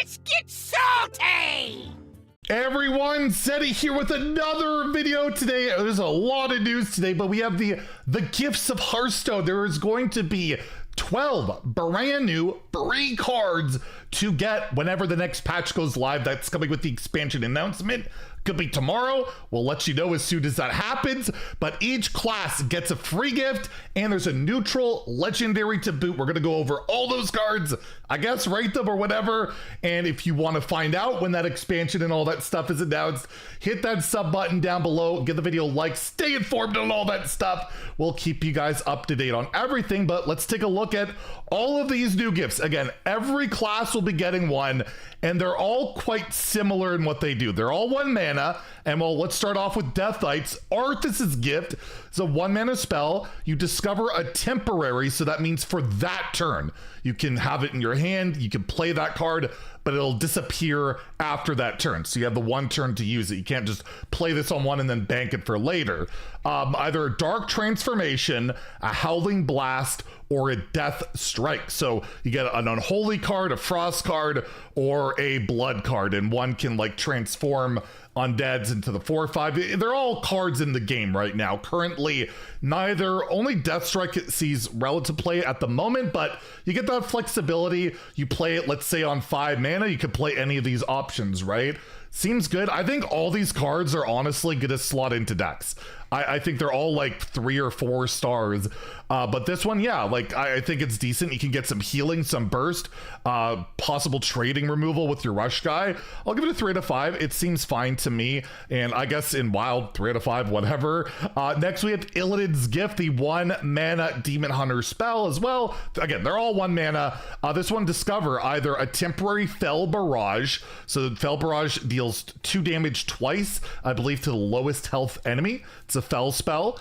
Let's get salty! Everyone, Zeddy here with another video today. There's a lot of news today, but we have the gifts of Hearthstone. There is going to be 12 brand new free cards to get whenever the next patch goes live. That's coming with the expansion announcement. Could be tomorrow. We'll let you know as soon as that happens. But each class gets a free gift, and there's a neutral legendary to boot. We're going to go over all those cards, I guess, rate them or whatever. And if you want to find out when that expansion and all that stuff is announced, hit that sub button down below. Give the video a like. Stay informed on all that stuff. We'll keep you guys up to date on everything. But let's take a look at all of these new gifts. Again, every class will be getting one, and they're all quite similar in what they do. They're all 1 mana, and well, let's start off with Deathites. Arthas's gift is a 1 mana spell. You discover a temporary, so that means for that turn. You can have it in your hand, you can play that card, but it'll disappear after that turn. So you have the 1 turn to use it. You can't just play this on 1 and then bank it for later. Either a Dark Transformation, a Howling Blast, or a Death Strike. So you get an Unholy card, a Frost card, or a Blood card, and one can like transform undeads into the 4/5. They're all cards in the game right now. Currently, only Death Strike sees relative play at the moment, but you get that flexibility. You play it, let's say, on 5 mana, you could play any of these options, right? Seems good. I think all these cards are honestly gonna slot into decks. I think they're all like 3 or 4 stars. But this one, yeah, like I think it's decent. You can get some healing, some burst, possible trading removal with your rush guy. I'll give it a 3 out of 5. It seems fine to me. And I guess in wild, 3 out of 5, whatever. Next we have Illidan's Gift, the 1 mana Demon Hunter spell as well. Again, they're all 1 mana. This one, discover either a temporary Fell Barrage. So Fell Barrage deals 2 damage twice, I believe, to the lowest health enemy. It's a Fell spell.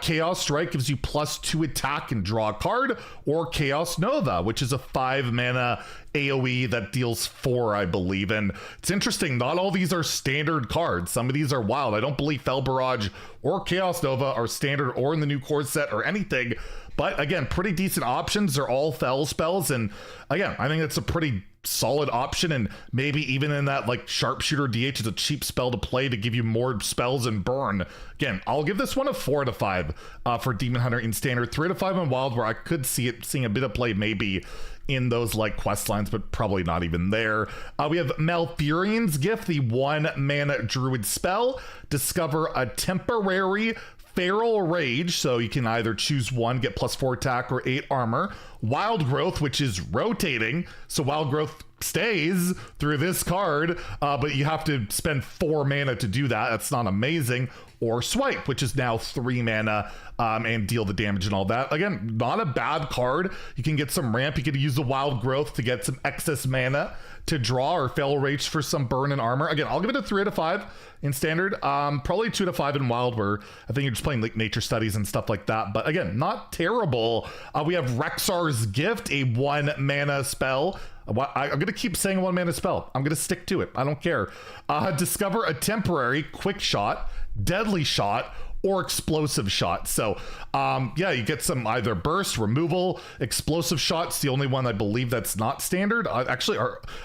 Chaos Strike gives you +2 attack and draw a card, or Chaos Nova, which is a 5 mana AoE that deals 4, I believe. And it's interesting, not all these are standard cards. Some of these are wild. I don't believe Fell Barrage or Chaos Nova are standard or in the new core set or anything. But again, pretty decent options. They're all Fell spells. And again, I think it's a pretty solid option, and maybe even in that like Sharpshooter DH is a cheap spell to play to give you more spells and burn. Again, I'll give this one a 4 out of 5 for Demon Hunter in standard, 3 out of 5 in wild, where I could see it seeing a bit of play maybe in those like quest lines, but probably not even there. We have Malfurion's Gift, the 1 mana druid spell. Discover a temporary Feral Rage, so you can either choose 1, get +4 attack or 8 armor. Wild Growth, which is rotating, so Wild Growth stays through this card, but you have to spend 4 mana to do that. That's not amazing. Or Swipe, which is now 3 mana, and deal the damage and all that. Again, not a bad card. You can get some ramp. You could use the Wild Growth to get some excess mana to draw, or Feral Rage for some burn and armor. Again, I'll give it a 3 out of 5 in standard. Probably 2 out of 5 in wild, where I think you're just playing like nature studies and stuff like that. But again, not terrible. We have Rexar's Gift, a 1 mana spell. I'm gonna keep saying 1 mana spell. I'm gonna stick to it. I don't care. Discover a temporary Quick Shot, Deadly Shot, or Explosive Shot. So yeah, you get some either burst, removal. Explosive Shot's the only one I believe that's not standard. Actually,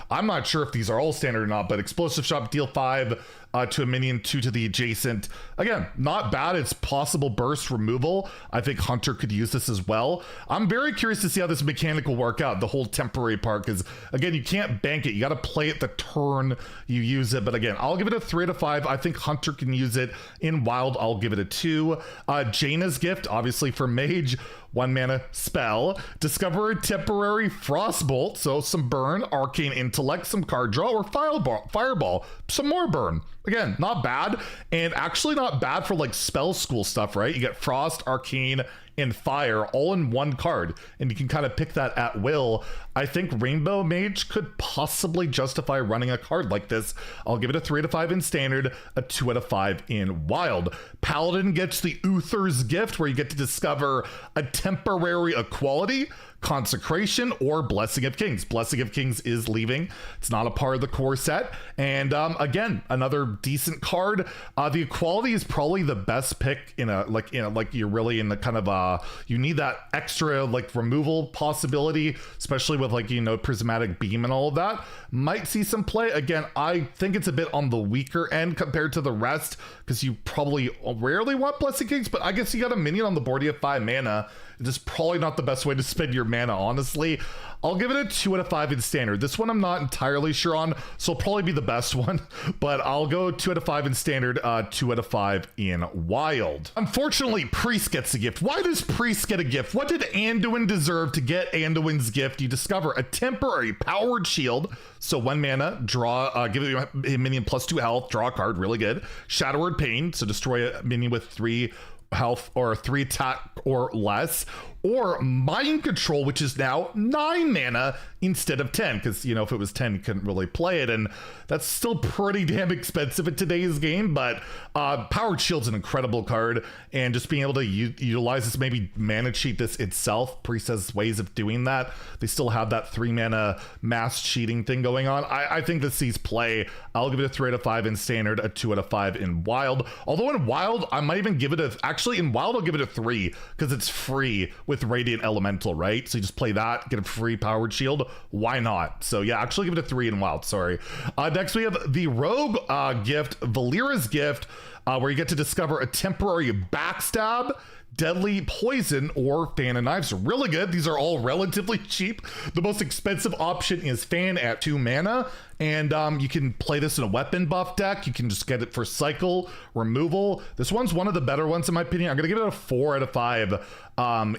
I'm not sure if these are all standard or not, but Explosive Shot, deal 5 to a minion, 2 to the adjacent. Again, not bad. It's possible burst removal. I think Hunter could use this as well. I'm very curious to see how this mechanic will work out, the whole temporary part, because again, you can't bank it. You got to play it the turn you use it. But again, I'll give it a 3 out of 5. I think Hunter can use it. In wild, I'll give it a 2. Jaina's Gift, obviously for mage, 1 mana spell. Discover a temporary Frostbolt, so some burn, Arcane Intellect, some card draw, or Fireball, some more burn. Again, not bad, and actually not bad for like spell school stuff, right? You get Frost, Arcane, and Fire all in 1 card, and you can kind of pick that at will. I think Rainbow Mage could possibly justify running a card like this. I'll give it a 3 out of 5 in standard, a 2 out of 5 in wild. Paladin gets the Uther's Gift, where you get to discover a temporary equality. Consecration or Blessing of Kings. Blessing of Kings is leaving. It's not a part of the core set. And again, another decent card. The Equality is probably the best pick in a like you're really in the kind of you need that extra like removal possibility, especially with like, you know, Prismatic Beam and all of that. Might see some play. Again, I think it's a bit on the weaker end compared to the rest, because you probably rarely want Blessing Kings, but I guess you got a minion on the board, you have 5 mana. It's just probably not the best way to spend your mana, honestly. I'll give it a 2 out of 5 in standard. This one I'm not entirely sure on, so it'll probably be the best one, but I'll go 2 out of 5 in standard, 2 out of 5 in wild. Unfortunately, Priest gets a gift. Why does Priest get a gift? What did Anduin deserve to get Anduin's gift? You discover a temporary powered shield. So 1 mana, draw, give a minion +2 health, draw a card, really good. Shadowward Pain, so destroy a minion with 3 health or 3 attack or less, or Mind Control, which is now 9 mana instead of 10, because, you know, if it was 10 you couldn't really play it, and that's still pretty damn expensive in today's game. But Powered Shield's an incredible card, and just being able to utilize this, maybe mana cheat this itself. Priest has ways of doing that. They still have that 3 mana mass cheating thing going on. I think this sees play. I'll give it a 3 out of 5 in standard, a 2 out of 5 in wild. Although in wild, I might even give it a, actually in wild I'll give it a 3, because it's free with Radiant Elemental, right? So you just play that, get a free Powered Shield. Why not? So yeah, actually give it a 3 in wild, sorry. Next we have the Rogue gift, Valera's gift, where you get to discover a temporary Backstab, Deadly Poison, or Fan of Knives. Really good. These are all relatively cheap. The most expensive option is Fan at 2 mana, and you can play this in a weapon buff deck. You can just get it for cycle removal. This one's one of the better ones in my opinion. I'm gonna give it a 4 out of 5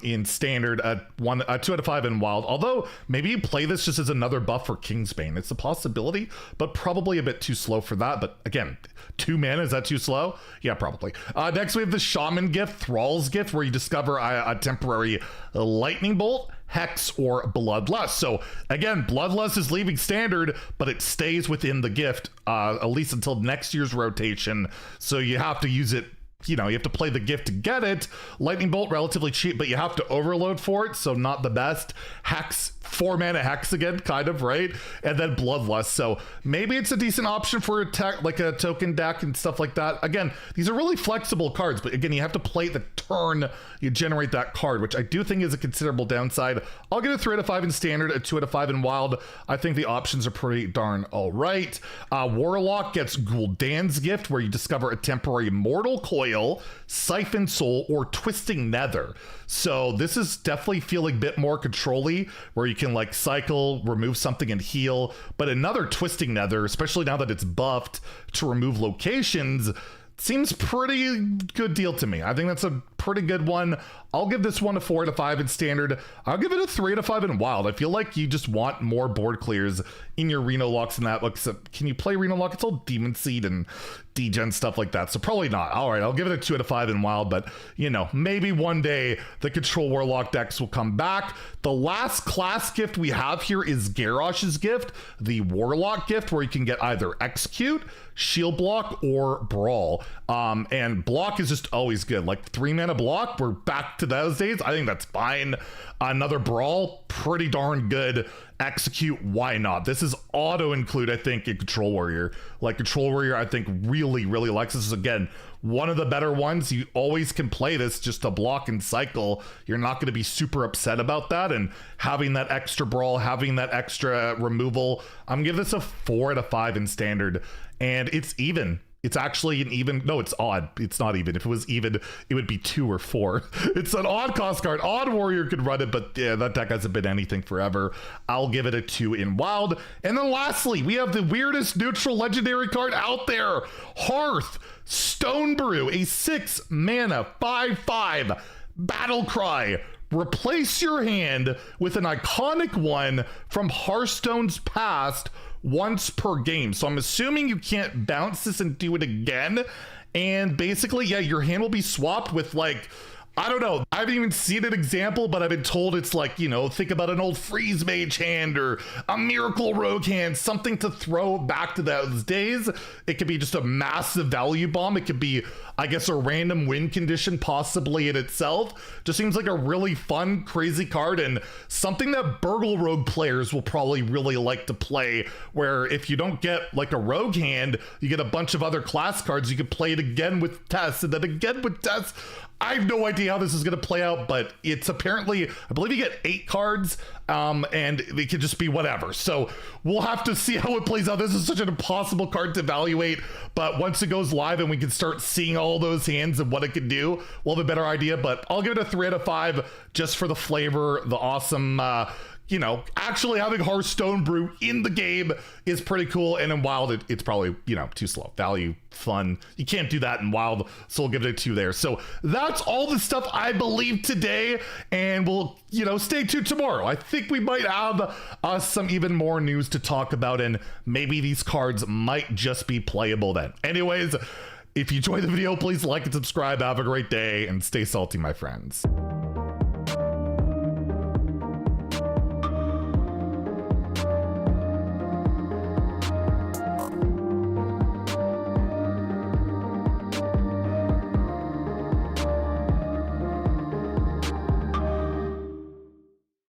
in standard, 2 out of 5 in wild. Although maybe you play this just as another buff for Kingsbane. It's a possibility, but probably a bit too slow for that. But again, 2 mana, is that too slow? Yeah, probably. Next we have the Shaman gift, Thrall's gift, where you discover a temporary Lightning Bolt, Hex, or Bloodlust. So again, Bloodlust is leaving standard, but it stays within the gift at least until next year's rotation. So you have to use it, you know, you have to play the gift to get it. Lightning Bolt, relatively cheap, but you have to overload for it, so not the best. Hex, 4 mana Hex again, kind of, right? And then Bloodlust. So maybe it's a decent option for a tech, like a token deck and stuff like that. Again, these are really flexible cards, but again, you have to play the turn you generate that card, which I do think is a considerable downside. I'll give it a 3 out of 5 in standard, a 2 out of 5 in wild. I think the options are pretty darn all right. Warlock gets Gul'dan's gift, where you discover a temporary Mortal Coil, Siphon Soul, or Twisting Nether. So this is definitely feeling a bit more control-y, where you can like cycle, remove something, and heal. But another Twisting Nether, especially now that it's buffed to remove locations, seems pretty good deal to me. I think that's a pretty good one. I'll give this one a 4 out of 5 in standard. I'll give it a 3 out of 5 in wild. I feel like you just want more board clears in your Reno locks and that. Like, so can you play Reno lock? It's all Demon Seed and degen stuff like that, so probably not. All right, I'll give it a 2 out of 5 in wild, but you know, maybe one day the Control Warlock decks will come back. The last class gift we have here is Garrosh's gift, the Warlock gift, where you can get either Execute, Shield Block, or Brawl. And block is just always good. Like 3 mana block, we're back to those days. I think that's fine. Another Brawl, pretty darn good. Execute, why not? This is auto include, I think, in Control Warrior. Like Control Warrior, I think really likes this. Is again one of the better ones. You always can play this just to block and cycle. You're not going to be super upset about that. And having that extra Brawl, having that extra removal, I'm gonna give this a 4 out of 5 in standard. And it's even. It's actually an even, no, it's odd. It's not even. If it was even, it would be 2 or 4. It's an odd cost card. Odd Warrior could run it, but yeah, that deck hasn't been anything forever. I'll give it a 2 in wild. And then lastly, we have the weirdest neutral legendary card out there. Hearthstone Brew, a 6 mana 5/5 battle cry. Replace your hand with an iconic one from Hearthstone's past once per game. So I'm assuming you can't bounce this and do it again. And basically, yeah, your hand will be swapped with like I don't know. I haven't even seen an example, but I've been told it's like, you know, think about an old freeze mage hand or a miracle rogue hand, something to throw back to those days. It could be just a massive value bomb. It could be, I guess, a random win condition possibly in itself. Just seems like a really fun, crazy card and something that Burgle Rogue players will probably really like to play, where if you don't get like a rogue hand, you get a bunch of other class cards. You could play it again with Tess and then again with Tess. I have no idea how this is going to play out, but it's apparently, I believe you get 8 cards, and it could just be whatever. So we'll have to see how it plays out. This is such an impossible card to evaluate, but once it goes live and we can start seeing all those hands and what it can do, we'll have a better idea. But I'll give it a 3 out of 5 just for the flavor, the awesome, you know, actually having Hearthstone Brew in the game is pretty cool. And in Wild, it's probably, you know, too slow. Value, fun. You can't do that in Wild, so we'll give it a 2 there. So that's all the stuff I believe today, and we'll, you know, stay tuned tomorrow. I think we might have some even more news to talk about, and maybe these cards might just be playable then. Anyways, if you enjoyed the video, please like and subscribe. Have a great day, and stay salty, my friends.